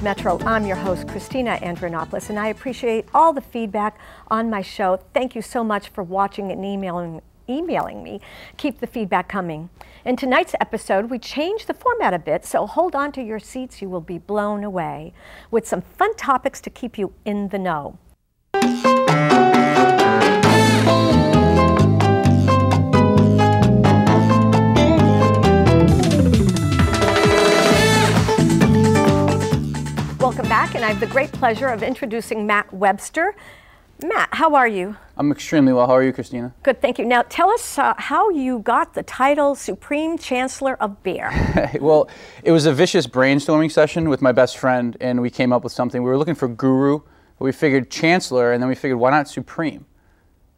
Metro. I'm your host, Christina Andrianopoulos, and I appreciate all the feedback on my show. Thank you so much for watching and emailing me. Keep the feedback coming. In tonight's episode, we changed the format a bit, so hold on to your seats. You will be blown away with some fun topics to keep you in the know. Welcome back, and I have the great pleasure of introducing Matt Webster. Matt, how are you? I'm extremely well. How are you, Christina? Good, thank you. Now, tell us how you got the title Supreme Chancellor of Beer. Well, it was a vicious brainstorming session with my best friend, and we came up with something. We were looking for guru, but we figured Chancellor, and then we figured, why not Supreme?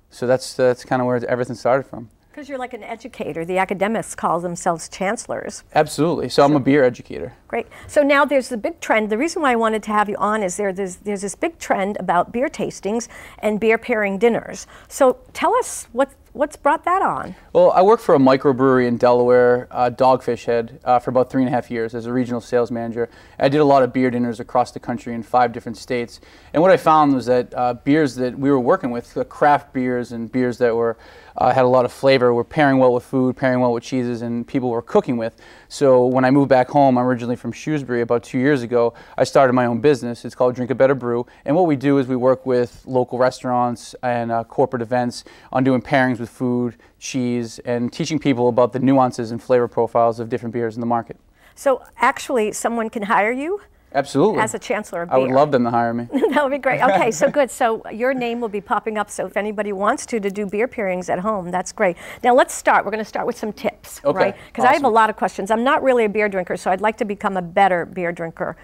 So that's kind of where everything started from. Because you're like an educator. The academics call themselves chancellors. Absolutely. So I'm a beer educator. Great. So now there's the big trend. The reason why I wanted to have you on is there's this big trend about beer tastings and beer pairing dinners. So tell us what's brought that on? Well, I worked for a microbrewery in Delaware, Dogfish Head, for about 3.5 years as a regional sales manager. I did a lot of beer dinners across the country in 5 different states. And what I found was that beers that we were working with, the craft beers and beers that were had a lot of flavor, were pairing well with food, pairing well with cheeses, and people were cooking with. So when I moved back home, I'm originally from Shrewsbury, about 2 years ago, I started my own business. It's called Drink a Better Brew. And what we do is we work with local restaurants and corporate events on doing pairings with food, cheese, and teaching people about the nuances and flavor profiles of different beers in the market. So actually, someone can hire you? Absolutely. As a Chancellor of Beer. I would love them to hire me. That would be great. Okay, so good. So your name will be popping up, so if anybody wants to do beer pairings at home, that's great. Now let's start. We're going to start with some tips, okay, right? Because awesome. I have a lot of questions. I'm not really a beer drinker, so I'd like to become a better beer drinker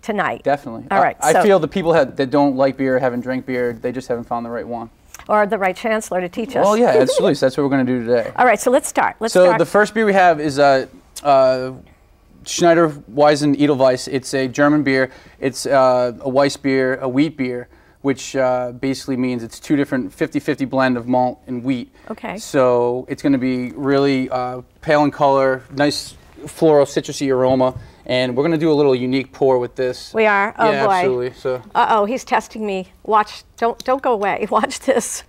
tonight. Definitely. All right. I feel the people that don't like beer, haven't drank beer, they just haven't found the right one. Or the right chancellor to teach us. Well, yeah, absolutely. So that's what we're going to do today. All right, so let's start. So the first beer we have is Schneider Weizen Edelweiss. It's a German beer. It's a Weiss beer, a wheat beer, which basically means it's 2 different 50-50 blend of malt and wheat. Okay. So it's going to be really pale in color, nice floral citrusy aroma, and we're going to do a little unique pour with this. We are? Oh, yeah, boy. Absolutely. So. Uh-oh, he's testing me. Watch, don't go away. Watch this.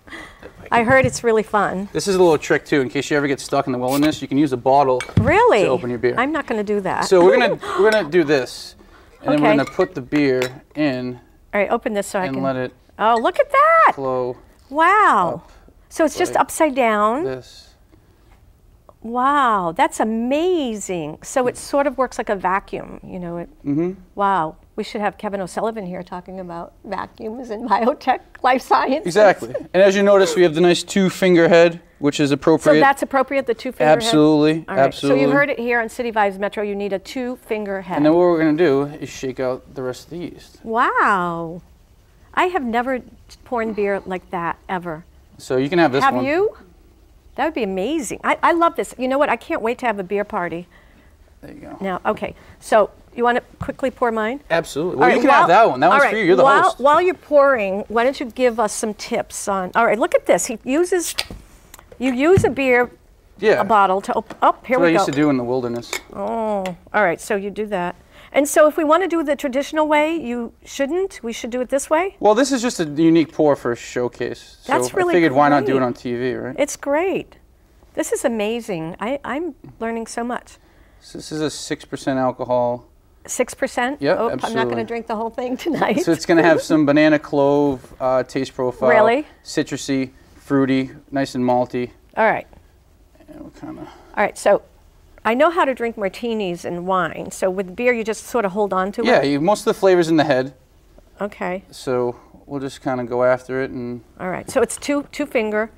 I heard it's really fun. This is a little trick too, in case you ever get stuck in the wilderness. You can use a bottle really? to open your beer. I'm not going to do that. So we're gonna do this, and then we're gonna put the beer in. All right, open this so I can let it. Oh, look at that! Flow. Wow. So it's just upside down. This. Wow, that's amazing. So it sort of works like a vacuum, you know. Wow. We should have Kevin O'Sullivan here talking about vacuums and biotech, life science. Exactly. And as you notice, we have the nice 2-finger head, which is appropriate. So that's appropriate, the 2-finger head? Absolutely. All right. Absolutely. So you heard it here on City Vibes Metro, you need a 2-finger head. And then what we're going to do is shake out the rest of the yeast. Wow. I have never poured beer like that, ever. So you can have this one. Have you? That would be amazing. I love this. You know what? I can't wait to have a beer party. There you go. Now, okay. So you want to quickly pour mine? Absolutely. Well, you can have that one. That one's for you. You're the host. While you're pouring, why don't you give us some tips on... All right, look at this. You use a beer, a bottle to open... Oh, here we go. That's what I used to do in the wilderness. Oh, all right. So you do that. And so if we want to do the traditional way, we should do it this way? Well, this is just a unique pour for a showcase. That's so really I figured great. Why not do it on TV, right? It's great. This is amazing. I'm learning so much. So this is a 6% alcohol. 6%? Yep, oh, absolutely. I'm not going to drink the whole thing tonight. So it's going to have some banana clove taste profile. Really? Citrusy, fruity, nice and malty. All right. And we'll kind of... All right, so I know how to drink martinis and wine. So with beer, you just sort of hold on to it? Yeah, most of the flavor's in the head. Okay. So we'll just kind of go after it. And. All right, so it's two-finger.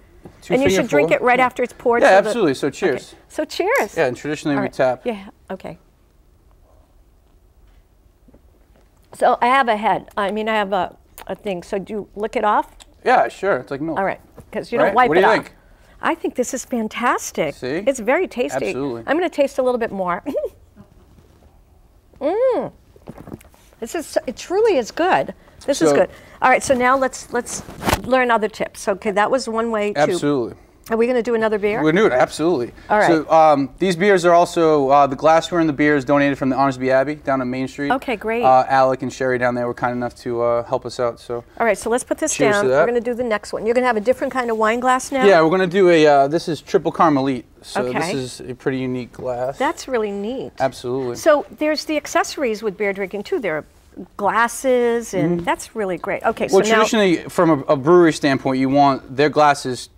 And you should drink it right after it's poured? Yeah, absolutely. So cheers. Okay. So cheers. Yeah, and traditionally we tap. Yeah, okay. So I have a head. I mean, I have a thing. So do you lick it off? Yeah, sure. It's like milk. All right, because you don't wipe it off. What do you think? I think this is fantastic. See? It's very tasty. Absolutely. I'm going to taste a little bit more. It truly is good. This is good. All right, so now let's learn other tips. Okay, that was one way to... Absolutely. Are we going to do another beer? We're going to do it, absolutely. All right. So these beers are also, the glassware in the beer is donated from the Honorsby Abbey down on Main Street. Okay, great. Alec and Sherry down there were kind enough to help us out. So. All right, so let's put this Cheers down. to that. We're going to do the next one. You're going to have a different kind of wine glass now? Yeah, we're going to do a, this is triple Carmelite. So Okay. this is a pretty unique glass. That's really neat. Absolutely. So there's the accessories with beer drinking too. There are glasses, and that's really great. Okay, Well, so now traditionally, from a brewery standpoint, you want their glasses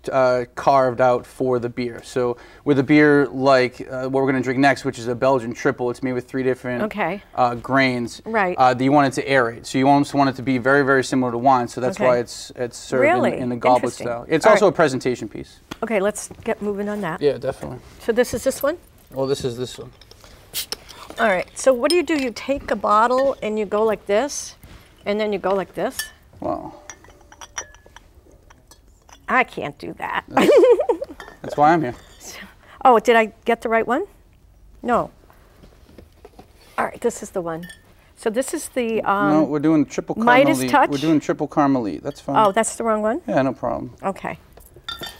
carved out for the beer. So with a beer like what we're going to drink next, which is a Belgian triple, it's made with 3 different grains. Right. You want it to aerate. So you almost want it to be very, very similar to wine. So that's why it's served Really? in the goblet Interesting. style. It's All also right. a presentation piece. Okay, let's get moving on that. Yeah, definitely. So this is this one? Well, this is this one. All right, so what do? You take a bottle and you go like this, and then you go like this? Wow. I can't do that. That's why I'm here. Oh, did I get the right one? No. All right, this is the one. So this is the No, we're doing triple Midas Carmelite. Touch? We're doing triple Carmelite. That's fine. Oh, that's the wrong one? Yeah, no problem. Okay.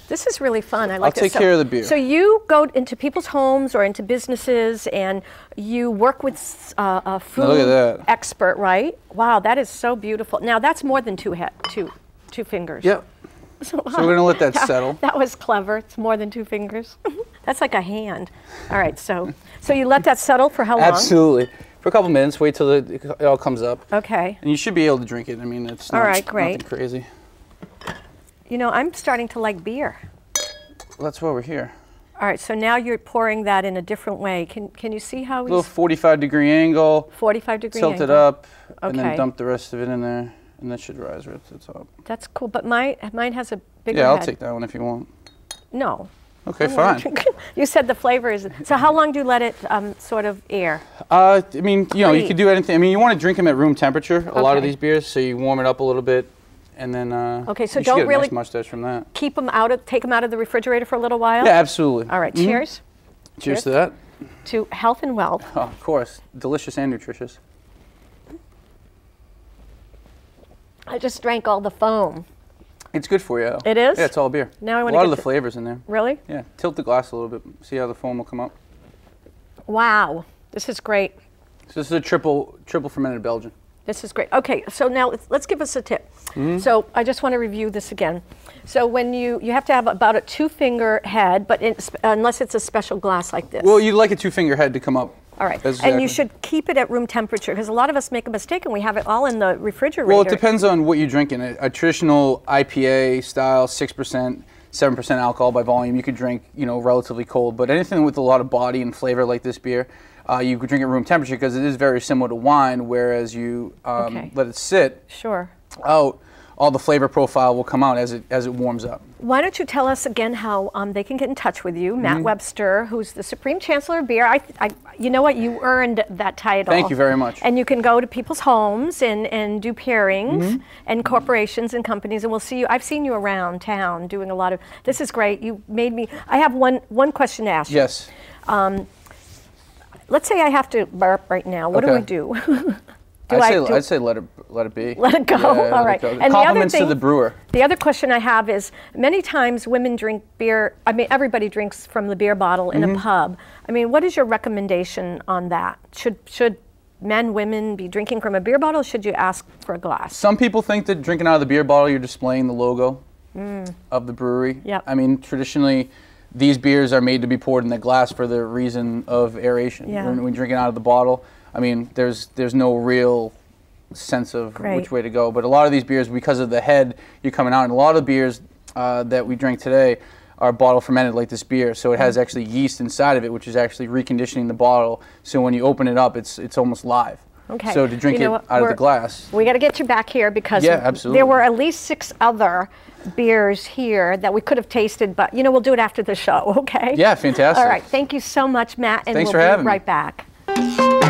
This is really fun. I like I'll take care of the beer. So you go into people's homes or into businesses and you work with a food Look at that. expert, right? Wow, that is so beautiful. Now that's more than two fingers. Yep. So we're going to let that settle. That was clever. It's more than 2 fingers. That's like a hand. All right, so you let that settle for how long? Absolutely. For a couple minutes, wait till it all comes up. Okay. And you should be able to drink it. I mean, it's All not, right, great. nothing crazy. You know, I'm starting to like beer. Well, that's why we're here. All right, so now you're pouring that in a different way. Can you see how A little he's 45-degree angle. 45-degree Tilt angle? it up, and Okay. then dump the rest of it in there, and that should rise right to the top. That's cool, but mine has a bigger Yeah, I'll head. take that one if you want. No. Okay, I wanna fine. drink- You said the flavor is. So how long do you let it sort of air? I mean, you know, you Pretty- could do anything. I mean, you want to drink them at room temperature, a lot of Okay. these beers, so you warm it up a little bit, and then Okay, so you should don't get a really- nice mustache from that. Take them out of the refrigerator for a little while? Yeah, absolutely. All right, cheers Cheers to that. to health and wealth. Oh, of course. Delicious and nutritious. I just drank all the foam. It's good for you. It is? Yeah, it's all beer. Now I a wanna lot get of the to- flavors in there. Really? Yeah, tilt the glass a little bit. See how the foam will come up. Wow, this is great. So this is a triple fermented Belgian. This is great. Okay, so now let's give us a tip. So I just want to review this again. So when you have to have about a 2-finger head, but unless it's a special glass like this. Well, you'd like a 2-finger head to come up. All right, That's and you exactly. should keep it at room temperature because a lot of us make a mistake and we have it all in the refrigerator. Well, it depends on what you're drinking. A traditional IPA style, 6%, 7% alcohol by volume, you could drink, you know, relatively cold. But anything with a lot of body and flavor like this beer, you could drink at room temperature because it is very similar to wine. Whereas you let it sit Sure. out, all the flavor profile will come out as it warms up. Why don't you tell us again how they can get in touch with you? Matt Webster, who's the Supreme Chancellor of Beer. You know what? You earned that title. Thank you very much. And you can go to people's homes and do pairings and corporations and companies, and we'll see you. I've seen you around town doing a lot of. This is great. You made me. I have one question to ask you. Yes. Let's say I have to burp right now. What do we Okay. do? I'd say let it be. Let it go. Yeah, All let right. it go. And the other Compliments to thing- the brewer. The other question I have is, many times women drink beer, I mean, everybody drinks from the beer bottle in a pub. I mean, what is your recommendation on that? Should men, women be drinking from a beer bottle, or should you ask for a glass? Some people think that drinking out of the beer bottle, you're displaying the logo of the brewery. Yep. I mean, traditionally, these beers are made to be poured in the glass for the reason of aeration. Yeah. When we drink it out of the bottle, I mean, there's no real sense of Great. which way to go. But a lot of these beers, because of the head, you're coming out, and a lot of the beers that we drink today are bottle fermented like this beer. So it has actually yeast inside of it, which is actually reconditioning the bottle. So when you open it up, it's almost live. Okay. So to drink You know it what? out of the glass. We got to get you back here because Yeah, absolutely. there were at least 6 other beers here that we could have tasted, but we'll do it after the show, okay? Yeah, fantastic. All right, thank you so much, Matt, and Thanks we'll for be having me. right back.